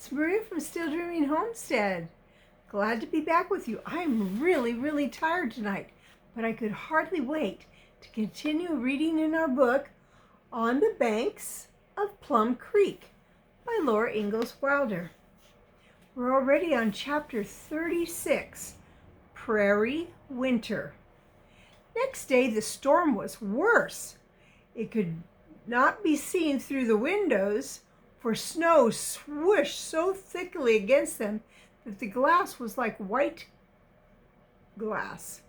It's Maria from Still Dreaming Homestead. Glad to be back with you. I'm really tired tonight, but I could hardly wait to continue reading in our book, On the Banks of Plum Creek by Laura Ingalls Wilder. We're already on chapter 36, Prairie Winter. Next day the storm was worse. It could not be seen through the windows, for snow swooshed so thickly against them that the glass was like white glass.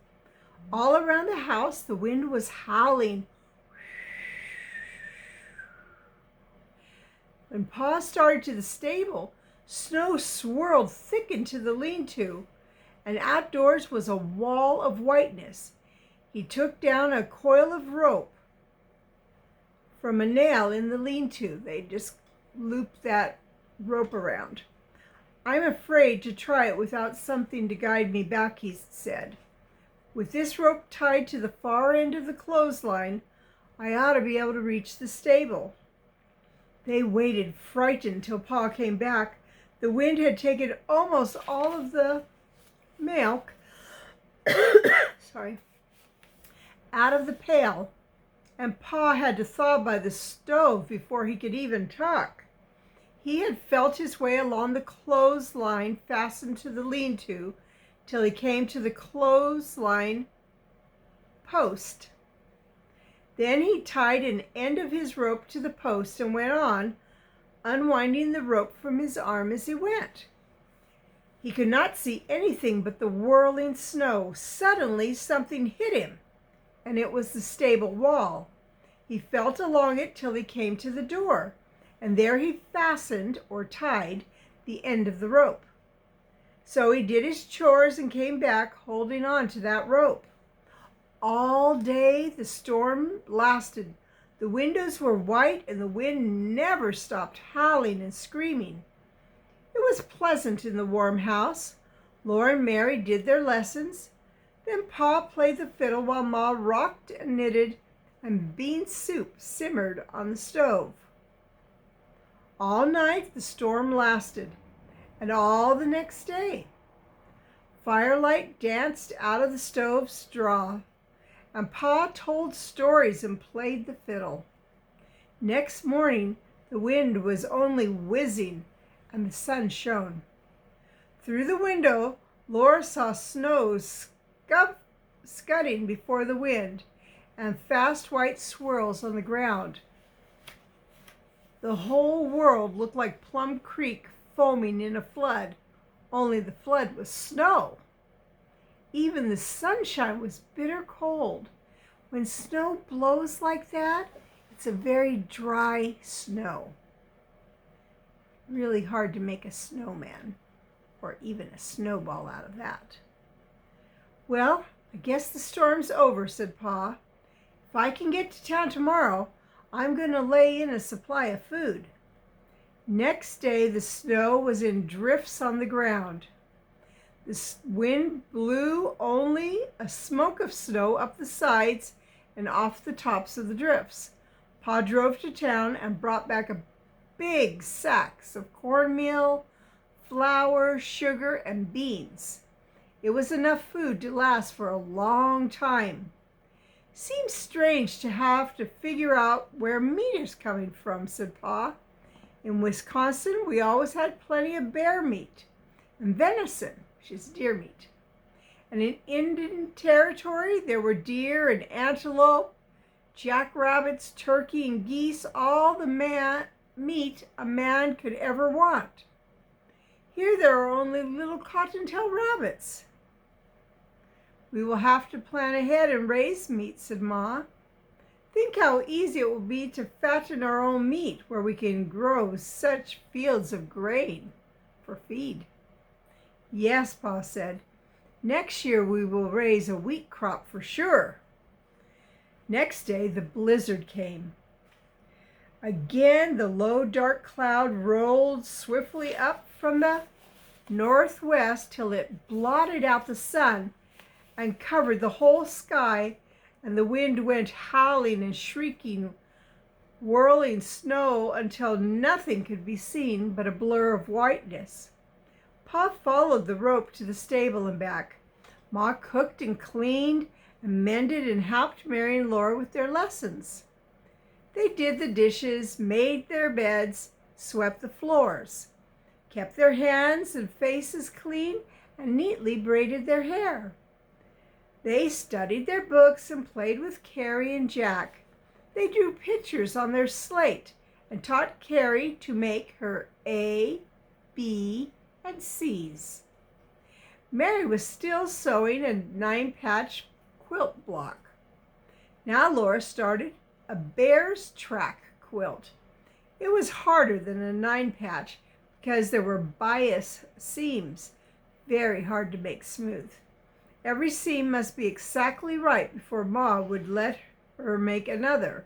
All around the house the wind was howling. When Pa started to the stable, snow swirled thick into the lean-to, and outdoors was a wall of whiteness. He took down a coil of rope from a nail in the lean-to. They just looped that rope around. "I'm afraid to try it without something to guide me back," he said. "With this rope tied to the far end of the clothesline, I ought to be able to reach the stable." They waited, frightened, till Pa came back. The wind had taken almost all of the milk out of the pail, and Pa had to thaw by the stove before he could even talk. He had felt his way along the clothesline fastened to the lean-to till he came to the clothesline post. Then he tied an end of his rope to the post and went on, unwinding the rope from his arm as he went. He could not see anything but the whirling snow. Suddenly something hit him, and it was the stable wall. He felt along it till he came to the door, and there he fastened or tied the end of the rope. So he did his chores and came back holding on to that rope. All day the storm lasted. The windows were white and the wind never stopped howling and screaming. It was pleasant in the warm house. Laura and Mary did their lessons. Then Pa played the fiddle while Ma rocked and knitted, and bean soup simmered on the stove. All night the storm lasted, and all the next day. Firelight danced out of the stove straw, and Pa told stories and played the fiddle. Next morning the wind was only whizzing, and the sun shone. Through the window Laura saw snow scudding before the wind, and fast white swirls on the ground. The whole world looked like Plum Creek foaming in a flood, only the flood was snow. Even the sunshine was bitter cold. When snow blows like that, it's a very dry snow. Really hard to make a snowman or even a snowball out of that. "Well, I guess the storm's over," said Pa. "If I can get to town tomorrow, I'm going to lay in a supply of food." Next day the snow was in drifts on the ground. The wind blew only a smoke of snow up the sides and off the tops of the drifts. Pa drove to town and brought back big sacks of cornmeal, flour, sugar, and beans. It was enough food to last for a long time. "Seems strange to have to figure out where meat is coming from," said Pa. "In Wisconsin, we always had plenty of bear meat and venison, which is deer meat. And in Indian Territory, there were deer and antelope, jackrabbits, turkey, and geese, all the meat a man could ever want. Here there are only little cottontail rabbits." "We will have to plan ahead and raise meat," said Ma. "Think how easy it will be to fatten our own meat where we can grow such fields of grain for feed." "Yes," Pa said. "Next year we will raise a wheat crop for sure." Next day the blizzard came. Again the low dark cloud rolled swiftly up from the northwest till it blotted out the sun and covered the whole sky, and the wind went howling and shrieking whirling snow until nothing could be seen but a blur of whiteness. Pa followed the rope to the stable and back. Ma cooked and cleaned and mended and helped Mary and Laura with their lessons. They did the dishes, made their beds, swept the floors, kept their hands and faces clean, and neatly braided their hair. They studied their books and played with Carrie and Jack. They drew pictures on their slate and taught Carrie to make her A, B, and C's. Mary was still sewing a 9-patch quilt block. Now Laura started a bear's track quilt. It was harder than a 9-patch because there were bias seams, very hard to make smooth. Every seam must be exactly right before Ma would let her make another,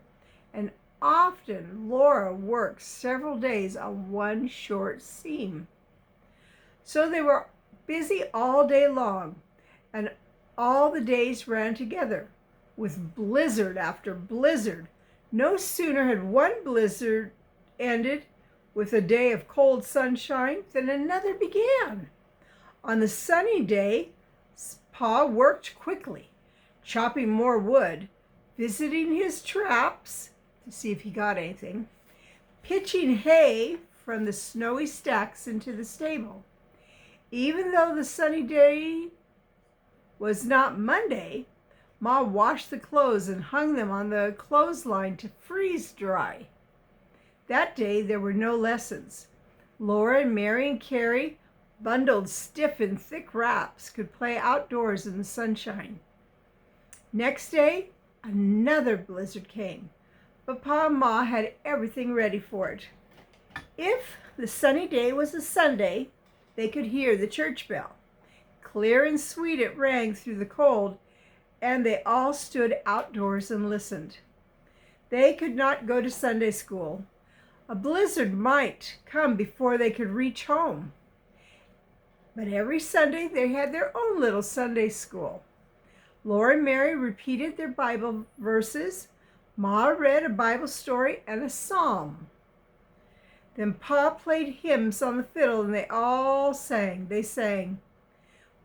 and often Laura worked several days on one short seam. So they were busy all day long, and all the days ran together, with blizzard after blizzard. No sooner had one blizzard ended with a day of cold sunshine than another began. On the sunny day, Pa worked quickly, chopping more wood, visiting his traps to see if he got anything, pitching hay from the snowy stacks into the stable. Even though the sunny day was not Monday, Ma washed the clothes and hung them on the clothesline to freeze dry. That day there were no lessons. Laura and Mary and Carrie, bundled stiff in thick wraps, could play outdoors in the sunshine. Next day, another blizzard came, but Pa and Ma had everything ready for it. If the sunny day was a Sunday, they could hear the church bell. Clear and sweet it rang through the cold, and they all stood outdoors and listened. They could not go to Sunday school. A blizzard might come before they could reach home. But every Sunday they had their own little Sunday school. Laura and Mary repeated their Bible verses. Ma read a Bible story and a psalm. Then Pa played hymns on the fiddle and they all sang. They sang,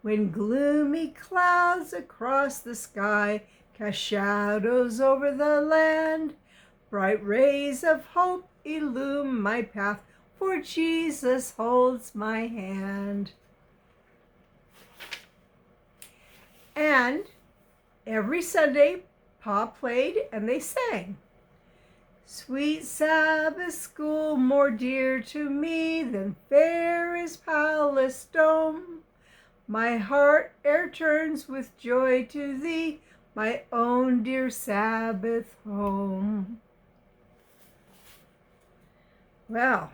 "When gloomy clouds across the sky cast shadows over the land, bright rays of hope illume my path, for Jesus holds my hand." And every Sunday, Pa played and they sang, "Sweet Sabbath school, more dear to me than fairest palace dome. My heart e'er turns with joy to thee, my own dear Sabbath home." Well,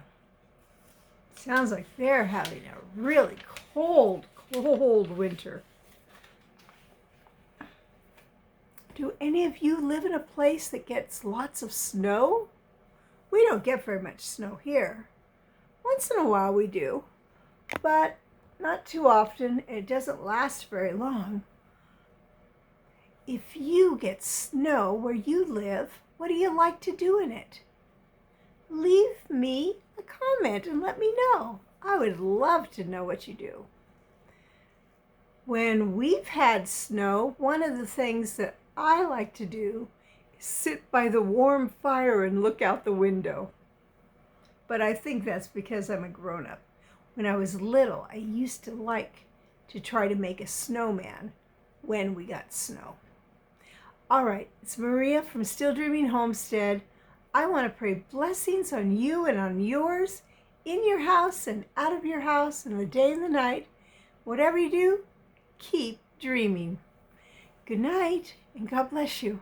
sounds like they're having a really cold winter. Do any of you live in a place that gets lots of snow? We don't get very much snow here. Once in a while we do, but not too often. It doesn't last very long. If you get snow where you live, what do you like to do in it? Leave me a comment and let me know. I would love to know what you do. When we've had snow, one of the things that I like to do is sit by the warm fire and look out the window. But I think that's because I'm a grown-up. When I was little, I used to like to try to make a snowman when we got snow. All right, it's Maria from Still Dreaming Homestead. I want to pray blessings on you and on yours, in your house and out of your house, and the day and the night. Whatever you do, keep dreaming. Good night, and God bless you.